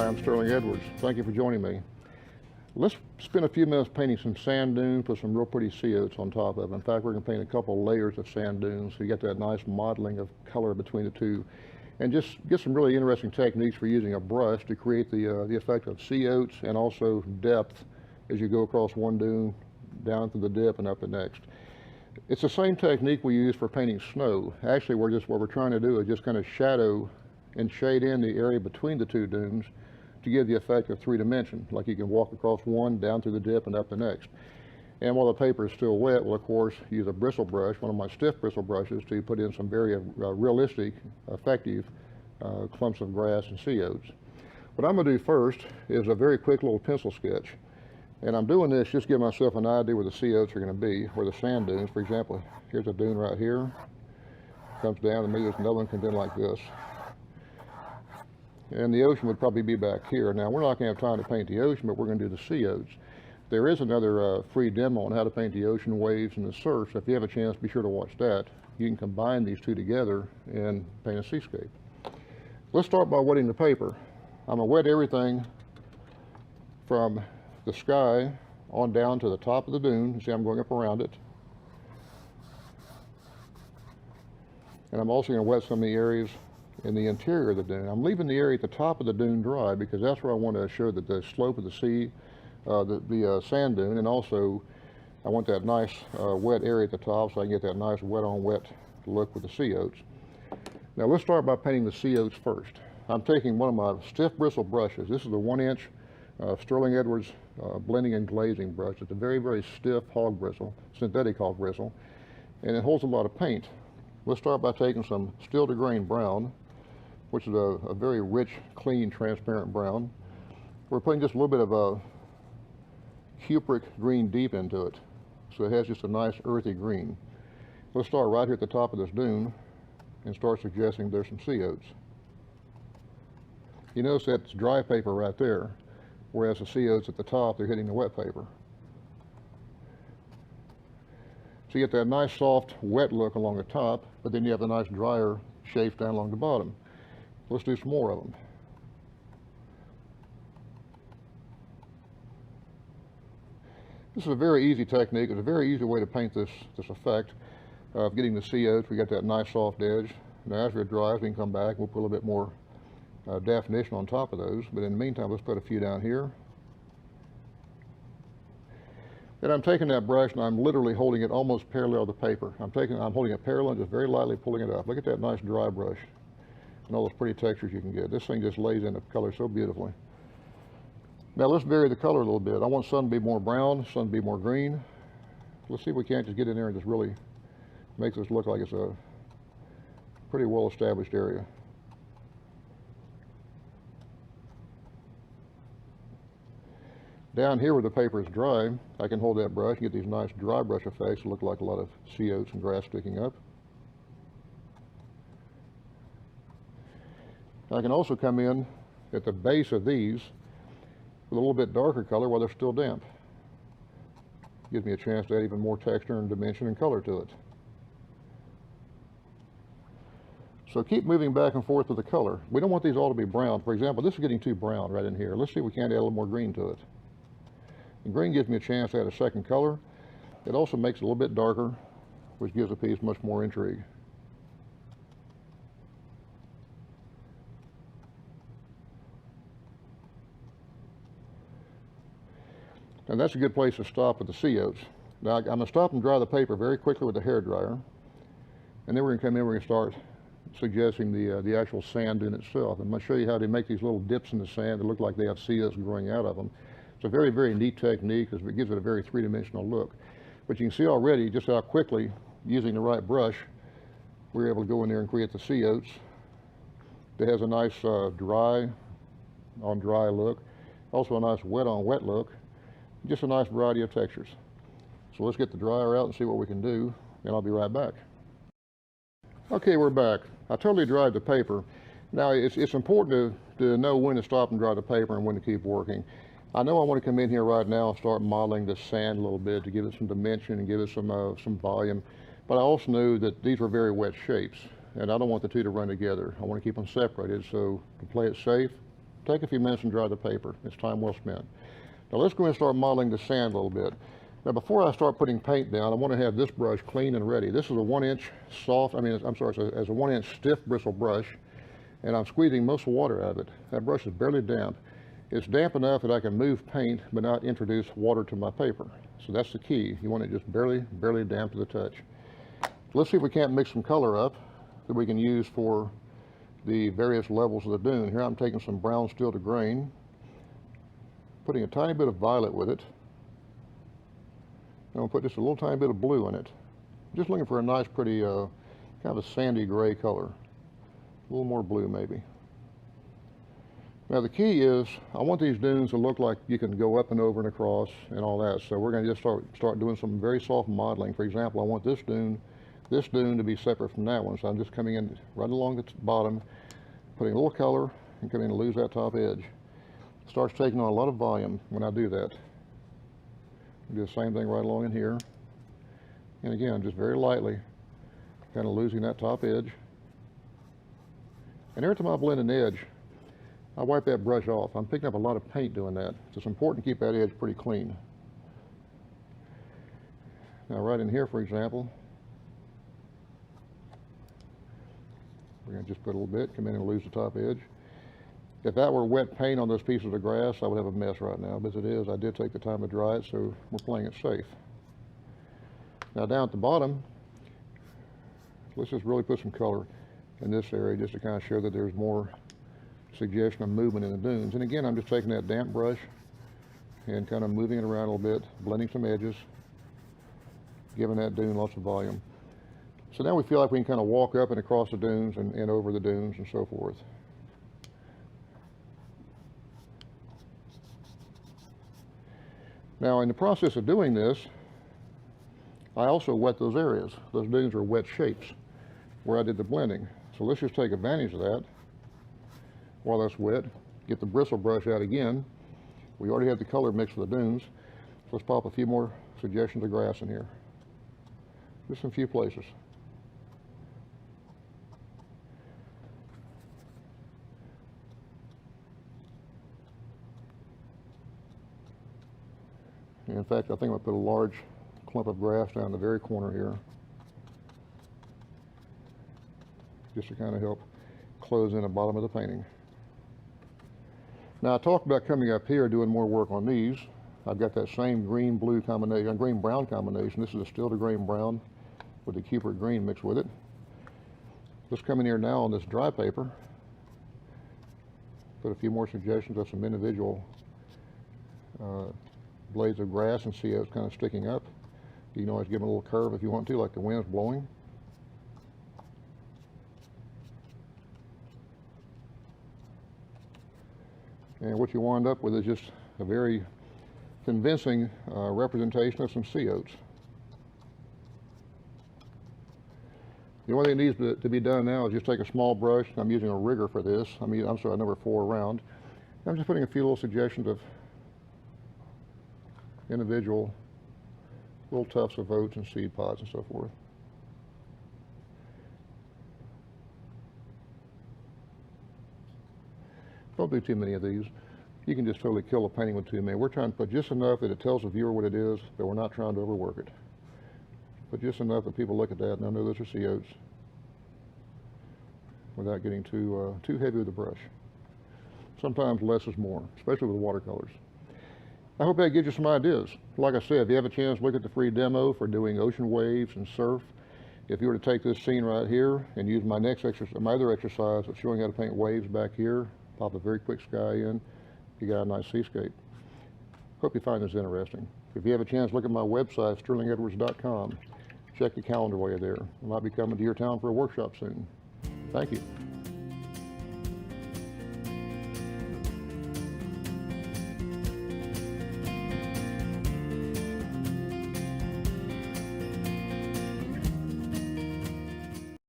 I'm Sterling Edwards. Thank you for joining me. Let's spend a few minutes painting some sand dunes with some real pretty sea oats on top of it. In fact, we're going to paint a couple layers of sand dunes so you get that nice modeling of color between the two. And just get some really interesting techniques for using a brush to create the effect of sea oats and also depth as you go across one dune, down through the dip and up the next. It's the same technique we use for painting snow. Actually, what we're trying to do is just kind of shadow and shade in the area between the two dunes to give the effect of 3-dimension, like you can walk across one, down through the dip, and up the next. And while the paper is still wet, we'll of course use a bristle brush, one of my stiff bristle brushes, to put in some very realistic, effective clumps of grass and sea oats. What I'm going to do first is a very quick little pencil sketch. And I'm doing this just to give myself an idea where the sea oats are going to be, where the sand dunes, for example, here's a dune right here, comes down, and maybe there's another one comes in like this. And the ocean would probably be back here. Now, we're not going to have time to paint the ocean, but we're going to do the sea oats. There is another free demo on how to paint the ocean waves and the surf, so if you have a chance, be sure to watch that. You can combine these two together and paint a seascape. Let's start by wetting the paper. I'm going to wet everything from the sky on down to the top of the dune. You see I'm going up around it. And I'm also going to wet some of the areas in the interior of the dune. I'm leaving the area at the top of the dune dry because that's where I want to show that the slope of the sea, the sand dune, and also I want that nice wet area at the top so I can get that nice wet on wet look with the sea oats. Now let's start by painting the sea oats first. I'm taking one of my stiff bristle brushes. This is the 1-inch Sterling Edwards blending and glazing brush. It's a very, very stiff hog bristle, synthetic hog bristle, and it holds a lot of paint. Let's start by taking some still to grain brown, which is a very rich, clean, transparent brown. We're putting just a little bit of a cupric green deep into it, so it has just a nice earthy green. Let's start right here at the top of this dune and start suggesting there's some sea oats. You notice that's dry paper right there, whereas the sea oats at the top, they're hitting the wet paper. So you get that nice soft wet look along the top, but then you have the nice drier shapes down along the bottom. Let's do some more of them. This is a very easy technique. It's a very easy way to paint this effect of getting the sea oats. We got that nice soft edge. Now after it dries, we can come back. We'll put a little bit more definition on top of those. But in the meantime, let's put a few down here. Then I'm taking that brush and I'm literally holding it almost parallel to the paper. I'm holding it parallel and just very lightly pulling it up. Look at that nice dry brush and all those pretty textures you can get. This thing just lays in the color so beautifully. Now let's vary the color a little bit. I want some to be more brown, some to be more green. Let's see if we can't just get in there and just really make this look like it's a pretty well-established area. Down here where the paper is dry, I can hold that brush and get these nice dry brush effects that look like a lot of sea oats and grass sticking up. I can also come in at the base of these with a little bit darker color while they're still damp. Gives me a chance to add even more texture and dimension and color to it. So keep moving back and forth with the color. We don't want these all to be brown. For example, this is getting too brown right in here. Let's see if we can't add a little more green to it. And green gives me a chance to add a second color. It also makes it a little bit darker, which gives the piece much more intrigue. And that's a good place to stop with the sea oats. Now I'm going to stop and dry the paper very quickly with the hairdryer. And then we're going to come in, we're going to start suggesting the actual sand dune itself. I'm going to show you how to make these little dips in the sand that look like they have sea oats growing out of them. It's a very, very neat technique because it gives it a very three-dimensional look. But you can see already just how quickly, using the right brush, we're able to go in there and create the sea oats. It has a nice dry on dry look, also a nice wet on wet look, just a nice variety of textures. So let's get the dryer out and see what we can do, and I'll be right back. Okay, we're back. I totally dried the paper. Now it's important to know when to stop and dry the paper and when to keep working. I know I want to come in here right now and start modeling the sand a little bit to give it some dimension and give it some volume. But I also knew that these were very wet shapes, and I don't want the two to run together. I want to keep them separated, so to play it safe, take a few minutes and dry the paper. It's time well spent. Now let's go and start modeling the sand a little bit. Now before I start putting paint down, I want to have this brush clean and ready. This is a 1-inch soft, it's a 1-inch stiff bristle brush, and I'm squeezing most of the water out of it. That brush is barely damp. It's damp enough that I can move paint but not introduce water to my paper. So that's the key. You want it just barely damp to the touch. Let's see if we can't mix some color up that we can use for the various levels of the dune. Here I'm taking some brown steel to grain, putting a tiny bit of violet with it. I'm going to put just a little tiny bit of blue in it. Just looking for a nice, pretty, kind of a sandy gray color. A little more blue, maybe. Now the key is, I want these dunes to look like you can go up and over and across and all that. So we're going to just start doing some very soft modeling. For example, I want this dune to be separate from that one. So I'm just coming in right along the bottom, putting a little color, and coming in to lose that top edge. It starts taking on a lot of volume when I do that. Do the same thing right along in here. And again, just very lightly, kind of losing that top edge. And every time I blend an edge, I wipe that brush off. I'm picking up a lot of paint doing that. So it's important to keep that edge pretty clean. Now right in here, for example, we're going to just put a little bit, come in and lose the top edge. If that were wet paint on those pieces of grass, I would have a mess right now. But as it is, I did take the time to dry it, so we're playing it safe. Now down at the bottom, let's just really put some color in this area just to kind of show that there's more suggestion of movement in the dunes. And again, I'm just taking that damp brush and kind of moving it around a little bit, blending some edges, giving that dune lots of volume. So now we feel like we can kind of walk up and across the dunes and over the dunes and so forth. Now in the process of doing this, I also wet those areas. Those dunes are wet shapes where I did the blending. So let's just take advantage of that while that's wet. Get the bristle brush out again. We already have the color mixed with the dunes. So let's pop a few more suggestions of grass in here. Just in a few places. In fact, I think I'm going to put a large clump of grass down in the very corner here, just to kind of help close in the bottom of the painting. Now I talked about coming up here doing more work on these. I've got that same green-blue combination, green-brown combination. This is a steel to green brown with the Cupid green mixed with it. Let's come in here now on this dry paper, put a few more suggestions of some individual blades of grass and see how it's kind of sticking up. You can always give them a little curve if you want to, like the wind's blowing. And what you wind up with is just a very convincing representation of some sea oats. The only thing that needs to be done now is just take a small brush. I'm using a rigger for this. I'm sorry, number 4 round. I'm just putting a few little suggestions of individual little tufts of oats and seed pods and so forth. Don't do too many of these. You can just totally kill a painting with too many. We're trying to put just enough that it tells the viewer what it is, but we're not trying to overwork it. But just enough that people look at that and they'll know those are sea oats without getting too heavy with the brush. Sometimes less is more, especially with watercolors. I hope that gives you some ideas. Like I said, if you have a chance, look at the free demo for doing ocean waves and surf. If you were to take this scene right here and use my other exercise of showing how to paint waves back here, pop a very quick sky in, you got a nice seascape. Hope you find this interesting. If you have a chance, look at my website, sterlingedwards.com. Check the calendar while you're there. I might be coming to your town for a workshop soon. Thank you.